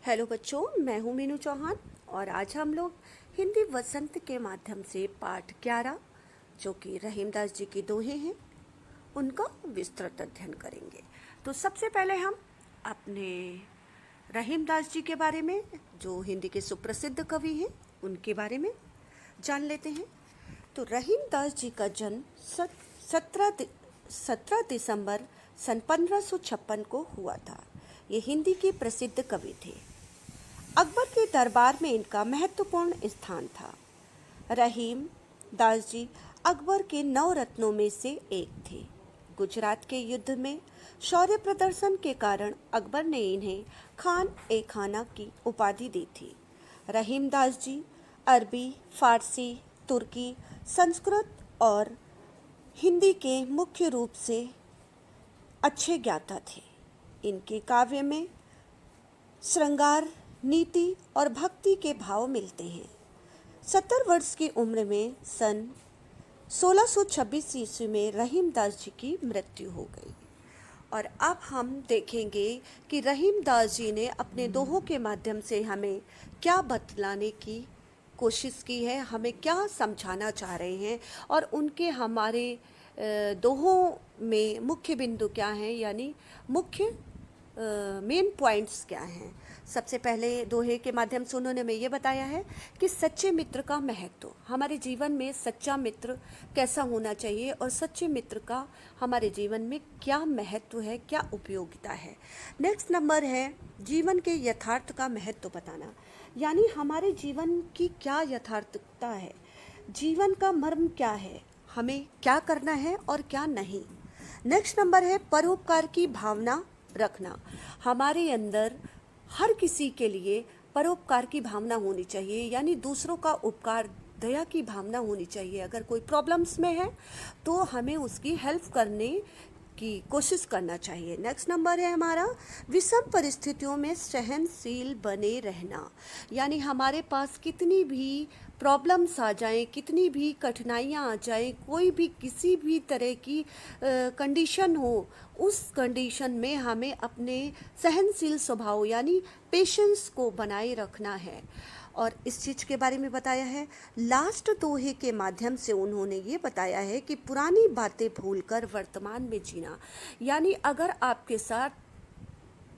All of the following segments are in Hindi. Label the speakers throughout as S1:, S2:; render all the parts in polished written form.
S1: हेलो बच्चों, मैं हूँ मीनू चौहान और आज हम लोग हिंदी वसंत के माध्यम से पाठ 11 जो कि रहीमदास जी की दोहे हैं उनका विस्तृत अध्ययन करेंगे। तो सबसे पहले हम अपने रहीमदास जी के बारे में, जो हिंदी के सुप्रसिद्ध कवि हैं, उनके बारे में जान लेते हैं। तो रहीमदास जी का जन्म 17 दिसंबर सन 1556 को हुआ था। ये हिंदी के प्रसिद्ध कवि थे। अकबर के दरबार में इनका महत्वपूर्ण स्थान था। रहीम दास जी अकबर के 9 रत्नों में से एक थे। गुजरात के युद्ध में शौर्य प्रदर्शन के कारण अकबर ने इन्हें खान ए खाना की उपाधि दी थी। रहीम दास जी अरबी, फारसी, तुर्की, संस्कृत और हिंदी के मुख्य रूप से अच्छे ज्ञाता थे। इनके काव्य में श्रृंगार, नीति और भक्ति के भाव मिलते हैं। 70 वर्ष की उम्र में सन 1626 ईस्वी में रहीमदास जी की मृत्यु हो गई। और अब हम देखेंगे कि रहीमदास जी ने अपने दोहों के माध्यम से हमें क्या बतलाने की कोशिश की है, हमें क्या समझाना चाह रहे हैं और उनके हमारे दोहों में मुख्य बिंदु क्या हैं, यानी मुख्य मेन पॉइंट्स क्या हैं। सबसे पहले दोहे के माध्यम से उन्होंने हमें ये बताया है कि सच्चे मित्र का महत्व, हमारे जीवन में सच्चा मित्र कैसा होना चाहिए और सच्चे मित्र का हमारे जीवन में क्या महत्व है, क्या उपयोगिता है। नेक्स्ट नंबर है जीवन के यथार्थ का महत्व बताना, यानी हमारे जीवन की क्या यथार्थता है, जीवन का मर्म क्या है, हमें क्या करना है और क्या नहीं। नेक्स्ट नंबर है परोपकार की भावना रखना, हमारे अंदर हर किसी के लिए परोपकार की भावना होनी चाहिए, यानी दूसरों का उपकार, दया की भावना होनी चाहिए। अगर कोई प्रॉब्लम्स में है तो हमें उसकी हेल्प करने की कोशिश करना चाहिए। नेक्स्ट नंबर है हमारा विषम परिस्थितियों में सहनशील बने रहना, यानी हमारे पास कितनी भी प्रॉब्लम्स आ जाएं, कितनी भी कठिनाइयाँ आ जाएं, कोई भी किसी भी तरह की कंडीशन हो, उस कंडीशन में हमें अपने सहनशील स्वभाव यानी पेशेंस को बनाए रखना है। और इस चीज़ के बारे में बताया है। लास्ट दोहे के माध्यम से उन्होंने ये बताया है कि पुरानी बातें भूलकर वर्तमान में जीना, यानी अगर आपके साथ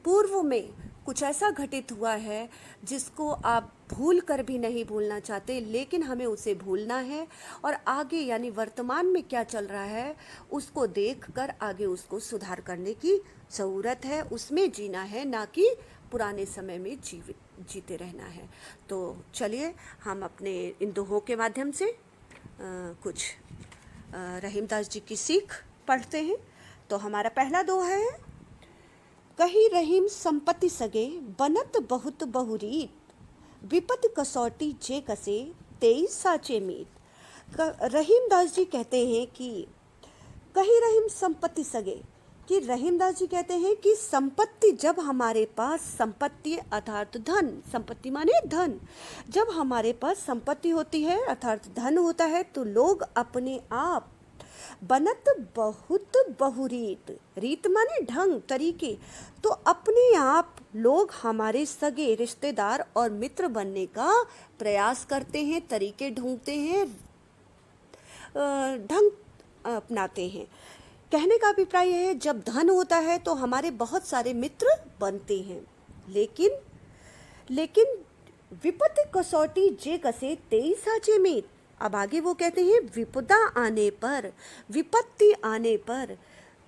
S1: पूर्व में कुछ ऐसा घटित हुआ है जिसको आप भूल कर भी नहीं भूलना चाहते, लेकिन हमें उसे भूलना है और आगे यानी वर्तमान में क्या चल रहा है उसको देखकर आगे उसको सुधार करने की ज़रूरत है, उसमें जीना है, ना कि पुराने समय में जीते रहना है। तो चलिए हम अपने इन दोहों के माध्यम से कुछ रहीमदास जी की सीख पढ़ते हैं। तो हमारा पहला दोहा है, कही रहीम संपत्ति सगे बनत बहुत बहुरीत, विपत कसौटी जे कसे तेई साचे मीत। रहीमदास जी कहते हैं कि कही रहीम संपत्ति सगे, कि रहीमदास जी कहते हैं कि संपत्ति जब हमारे पास, संपत्ति अर्थात धन, संपत्ति माने धन, जब हमारे पास संपत्ति होती है अर्थात धन होता है तो लोग अपने आप बनत बहुत बहुरीत, रीत माने ढंग, तरीके, तो अपने आप लोग हमारे सगे रिश्तेदार और मित्र बनने का प्रयास करते हैं, तरीके ढूंढते हैं, ढंग अपनाते हैं। कहने का अभिप्राय है जब धन होता है तो हमारे बहुत सारे मित्र बनते हैं, लेकिन विपत्ति कसौटी जे कसे तेई साचे में। अब आगे वो कहते हैं विपदा आने पर, विपत्ति आने पर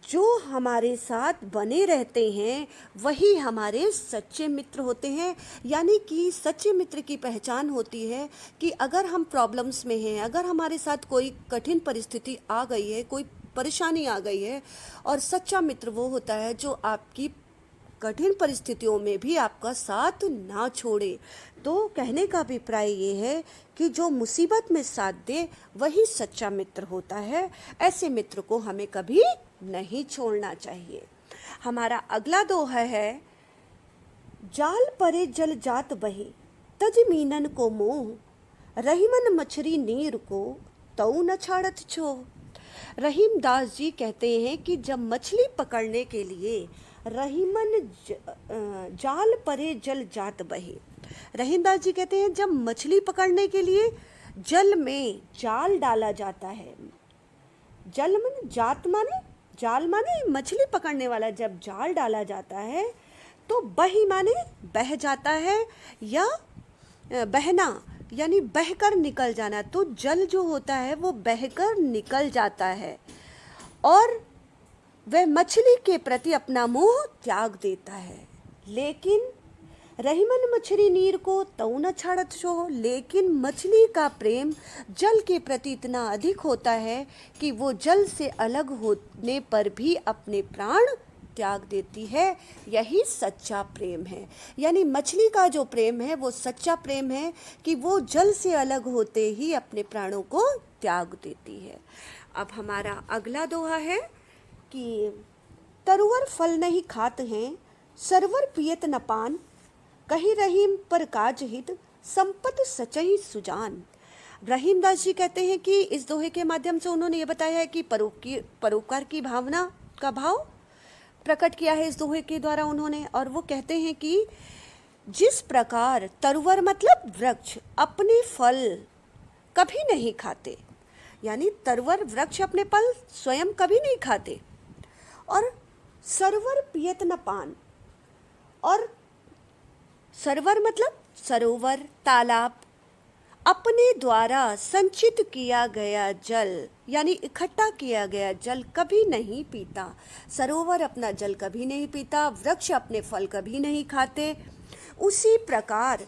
S1: जो हमारे साथ बने रहते हैं वही हमारे सच्चे मित्र होते हैं। यानी कि सच्चे मित्र की पहचान होती है कि अगर हम प्रॉब्लम्स में हैं, अगर हमारे साथ कोई कठिन परिस्थिति आ गई है, कोई परेशानी आ गई है, और सच्चा मित्र वो होता है जो आपकी कठिन परिस्थितियों में भी आपका साथ ना छोड़े। तो कहने का अभिप्राय ये है कि जो मुसीबत में साथ दे वही सच्चा मित्र होता है। ऐसे मित्र को हमें कभी नहीं छोड़ना चाहिए। हमारा अगला दोहा है, जाल परे जल जात बही तज मीनन को मोह, रहीमन मछरी नीर को तऊ न छाड़त छो। रहीमदास जी कहते हैं कि जब मछली पकड़ने के लिए रहीमन जाल परे जल जात बहे। रहीमदास जी कहते हैं जब मछली पकड़ने के लिए जल में जाल डाला जाता है, जल माने जात माने जाल माने मछली पकड़ने वाला, जब जाल डाला जाता है तो बही माने बह जाता है या बहना यानी बहकर निकल जाना। तो जल जो होता है वो बहकर निकल जाता है और वह मछली के प्रति अपना मोह त्याग देता है। लेकिन रहीमन मछली नीर को तऊ न छाड़त छो, लेकिन मछली का प्रेम जल के प्रति इतना अधिक होता है कि वो जल से अलग होने पर भी अपने प्राण त्याग देती है। यही सच्चा प्रेम है। यानी मछली का जो प्रेम है वो सच्चा प्रेम है कि वो जल से अलग होते ही अपने प्राणों को त्याग देती है। अब हमारा अगला दोहा है कि तरुवर फल नहीं खात हैं, सरवर पियत न पान, कही रहीम पर काज हित, संपत सचई सुजान। रहीमदास जी कहते हैं कि इस दोहे के माध्यम से उन्होंने ये बताया है कि परोपकार की भावना का भाव प्रकट किया है इस दोहे के द्वारा उन्होंने। और वो कहते हैं कि जिस प्रकार तरुवर मतलब वृक्ष अपने फल कभी नहीं खाते, यानी तरवर वृक्ष अपने फल स्वयं कभी नहीं खाते, और सरवर पियत न पान, और सरवर मतलब सरोवर तालाब, अपने द्वारा संचित किया गया जल यानी इकट्ठा किया गया जल कभी नहीं पीता। सरोवर अपना जल कभी नहीं पीता, वृक्ष अपने फल कभी नहीं खाते। उसी प्रकार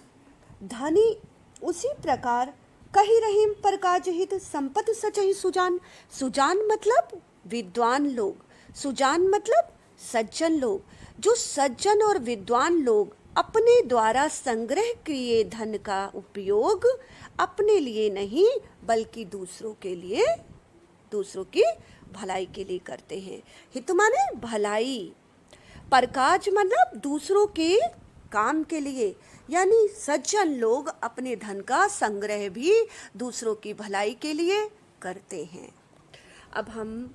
S1: कही रहीम पर काज हित, संपत सचहि सुजान। सुजान मतलब विद्वान लोग, सुजान मतलब सज्जन लोग। जो सज्जन और विद्वान लोग अपने द्वारा संग्रह किए धन का उपयोग अपने लिए नहीं बल्कि दूसरों के लिए, दूसरों की भलाई के लिए करते हैं। हित माने भलाई, परकाज मतलब दूसरों के काम के लिए, यानी सज्जन लोग अपने धन का संग्रह भी दूसरों की भलाई के लिए करते हैं। अब हम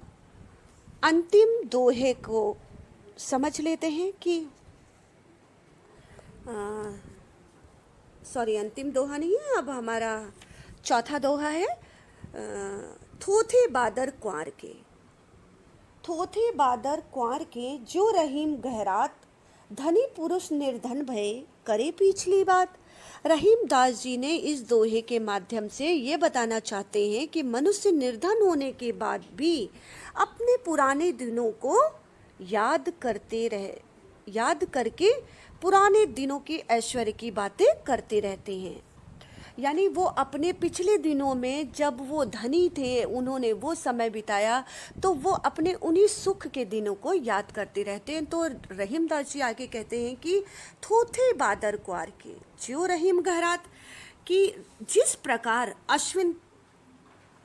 S1: अंतिम दोहे को समझ लेते हैं कि अंतिम दोहा नहीं है, अब हमारा चौथा दोहा है थोथे बादर कुंवर के। थोथे बादर कुंवर के जो रहीम गहरात, धनी पुरुष निर्धन भय करे पिछली बात। रहीम दास जी ने इस दोहे के माध्यम से ये बताना चाहते हैं कि मनुष्य निर्धन होने के बाद भी अपने पुराने दिनों को याद करके पुराने दिनों की ऐश्वर्य की बातें करते रहते हैं। यानी वो अपने पिछले दिनों में जब वो धनी थे, उन्होंने वो समय बिताया, तो वो अपने उन्हीं सुख के दिनों को याद करते रहते हैं। तो रहीमदास जी आगे कहते हैं कि थोथे बादर कुंवर के ज्यों रहीम गहरात, कि जिस प्रकार अश्विन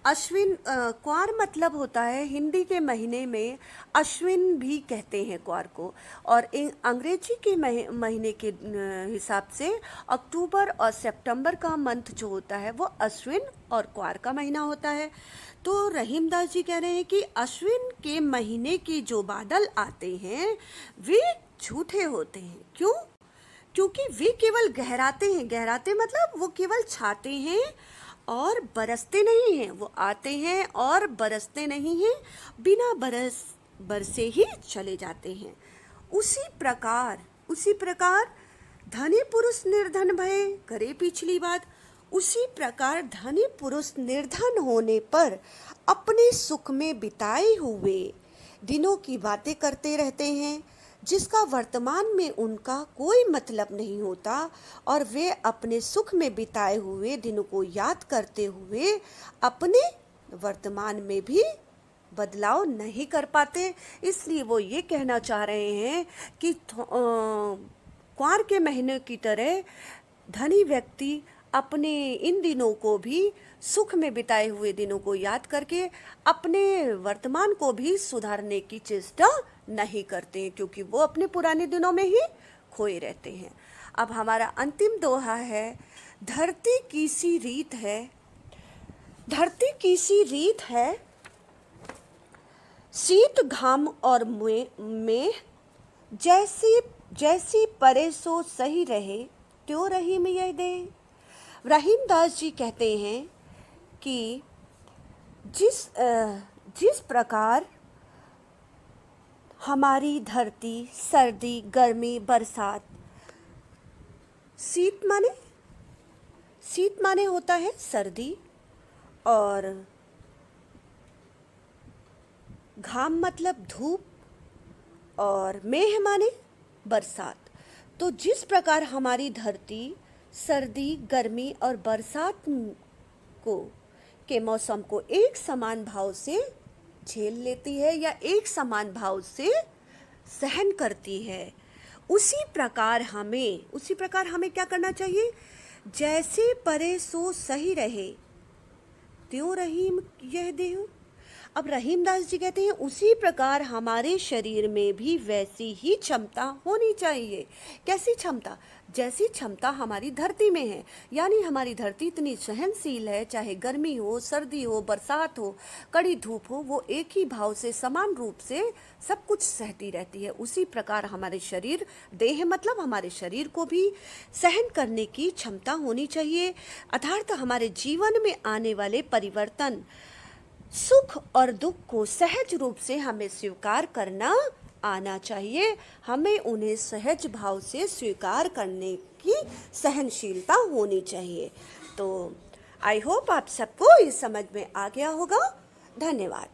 S1: कुंवर मतलब होता है हिंदी के महीने में अश्विन भी कहते हैं कुंवर को, और अंग्रेजी के महीने के हिसाब से अक्टूबर और सितंबर का मंथ जो होता है वो अश्विन और कुंवर का महीना होता है। तो रहीमदास जी कह रहे हैं कि अश्विन के महीने के जो बादल आते हैं वे झूठे होते हैं। क्यों? क्योंकि वे केवल गहराते हैं, गहराते मतलब वो केवल छाते हैं और बरसते नहीं हैं। वो आते हैं और बरसते नहीं हैं, बिना बरसे ही चले जाते हैं। उसी प्रकार धनी पुरुष निर्धन भय करे पिछली बात। उसी प्रकार धनी पुरुष निर्धन होने पर अपने सुख में बिताए हुए दिनों की बातें करते रहते हैं, जिसका वर्तमान में उनका कोई मतलब नहीं होता, और वे अपने सुख में बिताए हुए दिनों को याद करते हुए अपने वर्तमान में भी बदलाव नहीं कर पाते। इसलिए वो ये कहना चाह रहे हैं कि कुंवर के महीने की तरह धनी व्यक्ति अपने इन दिनों को भी, सुख में बिताए हुए दिनों को याद करके अपने वर्तमान को भी सुधारने की चेष्टा नहीं करते हैं, क्योंकि वो अपने पुराने दिनों में ही खोए रहते हैं। अब हमारा अंतिम दोहा है धरती की सी रीत है। धरती की सी रीत है, शीत घाम और में जैसी जैसी परे सो सही रहे, त्यों रहीम यह दे। रहीम दास जी कहते हैं कि जिस प्रकार हमारी धरती सर्दी, गर्मी, बरसात, शीत माने शीत माने होता है सर्दी, और घाम मतलब धूप, और मेह माने बरसात। तो जिस प्रकार हमारी धरती सर्दी, गर्मी और बरसात को के मौसम को एक समान भाव से झेल लेती है या एक समान भाव से सहन करती है, उसी प्रकार हमें क्या करना चाहिए? जैसे परे सो सही रहे, त्यों रहीम यह देहु। अब रहीमदास जी कहते हैं उसी प्रकार हमारे शरीर में भी वैसी ही क्षमता होनी चाहिए। कैसी क्षमता? जैसी क्षमता हमारी धरती में है, यानी हमारी धरती इतनी सहनशील है, चाहे गर्मी हो, सर्दी हो, बरसात हो, कड़ी धूप हो, वो एक ही भाव से समान रूप से सब कुछ सहती रहती है। उसी प्रकार हमारे शरीर, देह मतलब हमारे शरीर को भी सहन करने की क्षमता होनी चाहिए। अर्थात हमारे जीवन में आने वाले परिवर्तन, सुख और दुख को सहज रूप से हमें स्वीकार करना आना चाहिए। हमें उन्हें सहज भाव से स्वीकार करने की सहनशीलता होनी चाहिए। तो आई होप आप सबको ये समझ में आ गया होगा। धन्यवाद।